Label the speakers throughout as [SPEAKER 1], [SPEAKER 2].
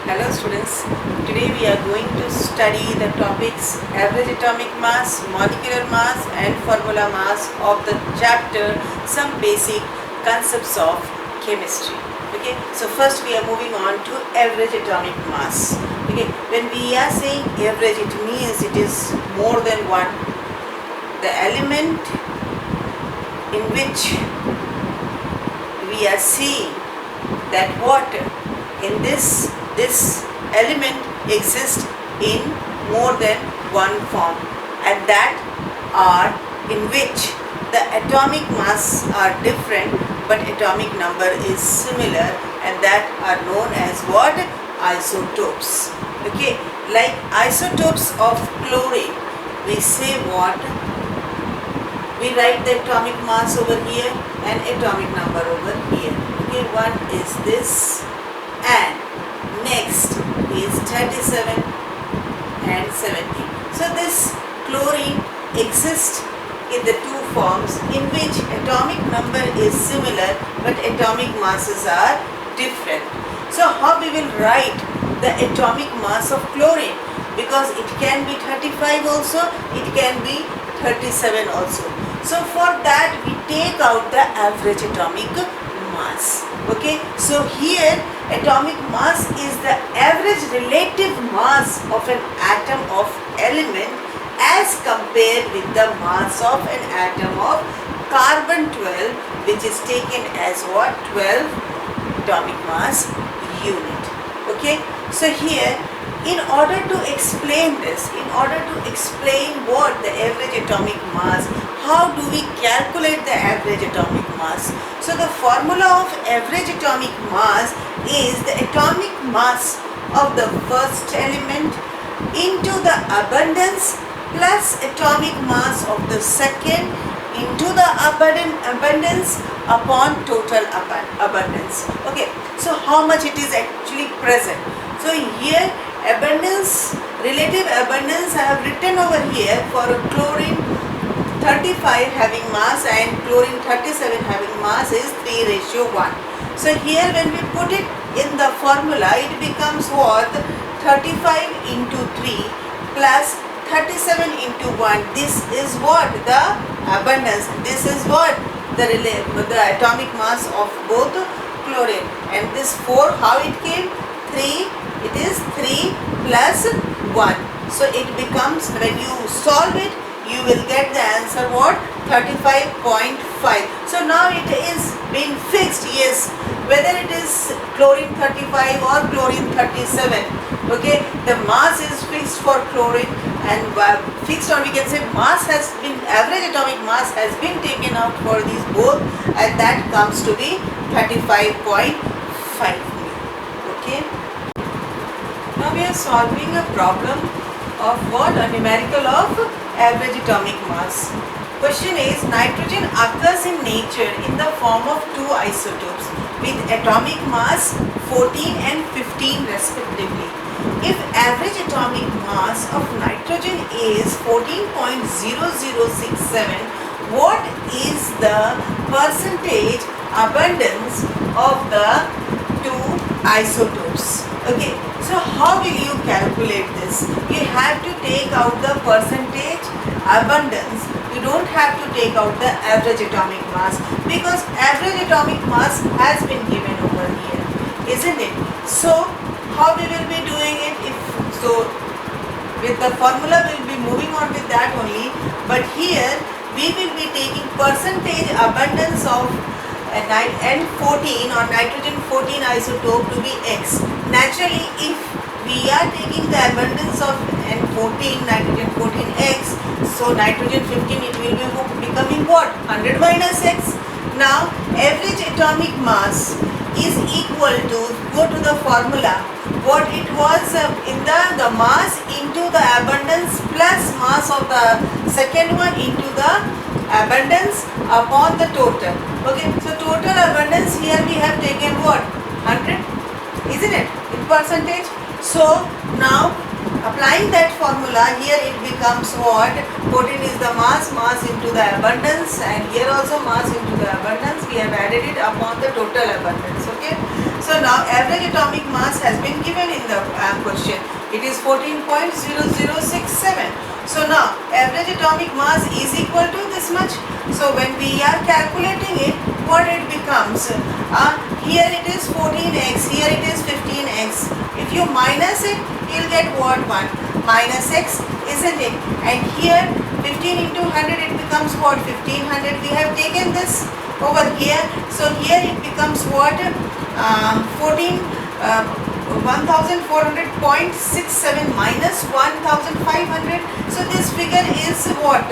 [SPEAKER 1] Hello students, today we are going to study the topics average atomic mass, molecular mass and formula mass of the chapter some basic concepts of chemistry. Okay, so first we are moving on to average atomic mass. Okay, when we are saying average, it means it is more than one. The element in which we are seeing that water in this element exists in more than one form, and that are in which the atomic mass are different but atomic number is similar, and that are known as what? Isotopes. Okay, like isotopes of chlorine, we say what? We write the atomic mass over here and atomic number over here. Okay, one is this and next is 37 and 17. So this chlorine exists in the two forms in which atomic number is similar but atomic masses are different. So how we will write the atomic mass of chlorine? Because it can be 35 also, it can be 37 also. So for that we take out the average atomic mass. Okay, so here atomic mass is the average relative mass of an atom of element as compared with the mass of an atom of carbon 12, which is taken as what? 12 atomic mass unit. Okay, so here in order to explain this, in order to explain what the average atomic mass, how do we calculate the average atomic mass? So the formula of average atomic mass is the atomic mass of the first element into the abundance plus atomic mass of the second into the abundance upon total abundance. Okay, so how much it is actually present? So here abundance, relative abundance I have written over here for chlorine 35 having mass and chlorine 37 having mass is 3:1. So here when we put it in the formula, it becomes what? 35 into 3 plus 37 into 1. This is what? The abundance. This is what? The atomic mass of both chlorine. And this 4, how it came? 3. It is 3 plus 1. So it becomes, when you solve it, you will get the answer what? 35.5. So now it is been fixed, yes, whether it is chlorine 35 or chlorine 37. Okay, the mass is fixed for chlorine and fixed, or we can say mass has been, average atomic mass has been taken out for these both, and that comes to be 35.5. Okay. Now we are solving a problem of what? A numerical of average atomic mass. Question is, nitrogen occurs in nature in the form of two isotopes with atomic mass 14 and 15 respectively. If average atomic mass of nitrogen is 14.0067, what is the percentage abundance of the two isotopes? Okay, so how will you calculate this? You have to take out the percentage abundance. You don't have to take out the average atomic mass, because average atomic mass has been given over here, isn't it? So how we will be doing it? If so, with the formula we will be moving on with that only, but here we will be taking percentage abundance of N14 or nitrogen 14 isotope to be X. Naturally, if we are taking the abundance of N14, nitrogen 14X, so nitrogen 15, it will be becoming what? 100 minus X. Now, average atomic mass is equal to, go to the formula, what it was in the mass into the abundance plus mass of the second one into the abundance upon the total. Okay, so total abundance here we have taken what? 100, isn't it? In percentage. So now applying that formula, here it becomes what? 14 is the mass into the abundance, and here also mass into the abundance. We have added it upon the total abundance. Okay, So now average atomic mass has been given in the question. It is 14.0067. So now average atomic mass is equal to this much. So when we are calculating it, what it becomes? Here it is 14x, here it is 15x. If you minus it, you'll get what? 1 minus x, isn't it? And here 15 into 100, it becomes what? 1500. We have taken this over here. So here it becomes what? 1400.67 minus 1500. So this figure is what?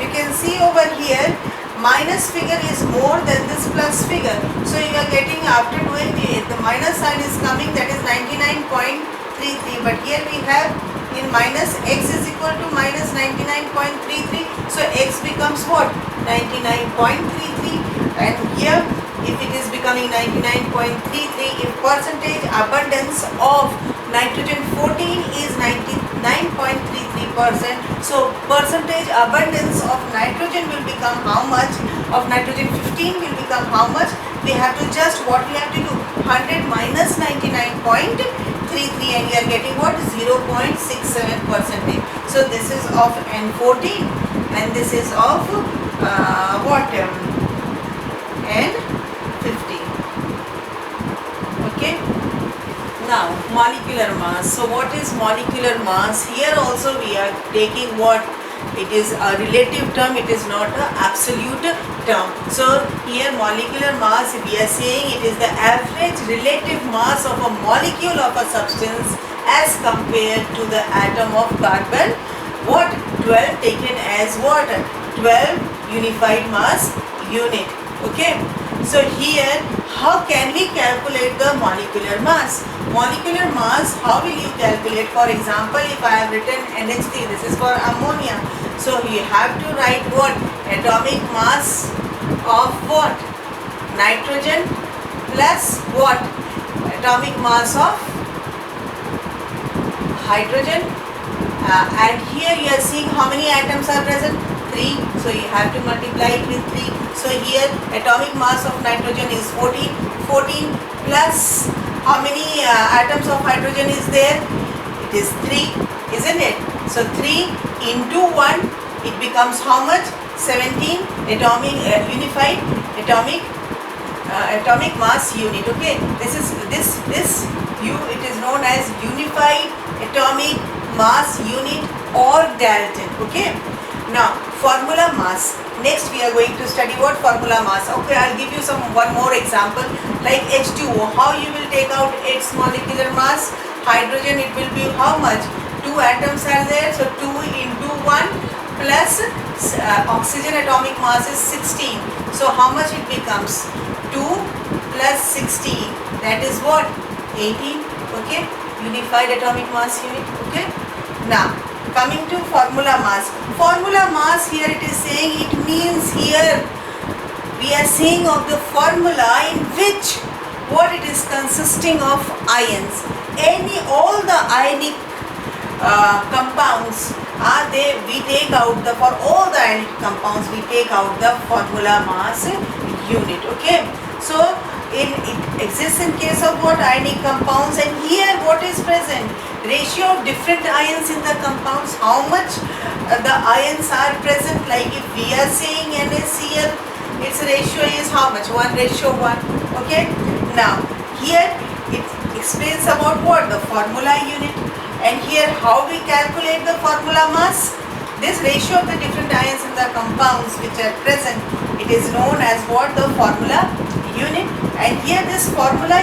[SPEAKER 1] You can see over here, minus figure is more than this plus figure. So you are getting, after doing it, the minus sign is coming, that is 99.33. But here we have in minus x is equal to minus 99.33. So x becomes what? 99.33. And here, if it is becoming 99.33, if percentage abundance of nitrogen 14 is 99.33%, so percentage abundance of nitrogen will become how much? Of nitrogen 15 will become how much? We have to just, what we have to do? 100 minus 99.33, and we are getting what? 0.67%. So this is of N14 and this is of what? N15. Okay. Now molecular mass. So what is molecular mass? Here also we are taking what? It is a relative term, it is not an absolute term. So here molecular mass, we are saying it is the average relative mass of a molecule of a substance as compared to the atom of carbon. What? 12 taken as what? 12 unified mass unit. Okay. So here, how can we calculate the molecular mass? Molecular mass, how will you calculate? For example, if I have written NH3, this is for ammonia. So you have to write what? Atomic mass of what? Nitrogen plus what? Atomic mass of hydrogen. And here you are seeing how many atoms are present? 3. So you have to multiply it with 3. So here atomic mass of nitrogen is 14. 14 plus how many atoms of hydrogen is there? It is 3, isn't it? So 3 into 1, it becomes how much? 17 atomic unified atomic mass unit. Okay, this it is known as unified atomic mass unit or Dalton. Okay. Now formula mass. Next we are going to study what? Formula mass. Okay, I'll give you one more example, like H2O. How you will take out its molecular mass? Hydrogen, it will be how much? 2 atoms are there, so 2 into 1 plus oxygen atomic mass is 16. So how much it becomes? 2 plus 16, that is what? 18. Okay, unified atomic mass unit. Okay. Now coming to formula mass. Formula mass, here it is saying, it means here we are saying of the formula in which what it is consisting of ions. All the ionic compounds are there, we take out the, for all the ionic compounds we take out the formula mass unit. Okay. So it exists in case of what? Ionic compounds. And here what is present? Ratio of different ions in the compounds. How much the ions are present? Like if we are saying NaCl, its ratio is how much? 1:1. Okay. Now here it explains about what? The formula unit. And here how we calculate the formula mass? This ratio of the different ions in the compounds which are present, it is known as what? The formula unit. And here this formula,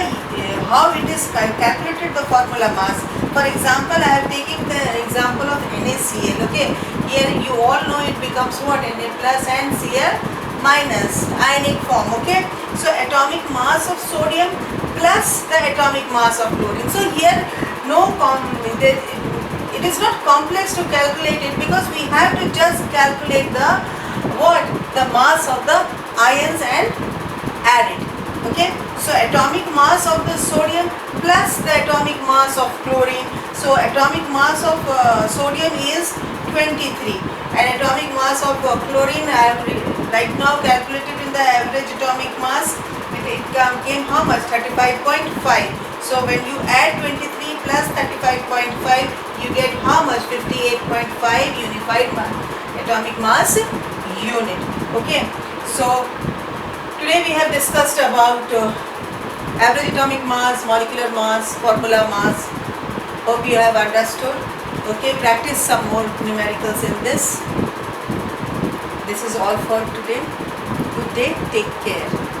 [SPEAKER 1] how it is calculated, the formula mass. For example, I have taken the example of NaCl. Okay, here you all know it becomes what? Na plus and Cl minus, ionic form. Okay, so atomic mass of sodium plus the atomic mass of chlorine. So here it is not complex to calculate it, because we have to just calculate the what? The mass of the ions and add it. Okay, so atomic mass of the sodium plus the atomic mass of chlorine. So atomic mass of sodium is 23 and atomic mass of chlorine I have right now calculated in the average atomic mass. It came how much? 35.5. So when you add 23 plus 35.5, you get how much? 58.5 unified atomic mass unit. Okay. So today we have discussed about average atomic mass, molecular mass, formula mass. Hope you have understood. Okay, practice some more numericals in this. This is all for today. Good day. Take care.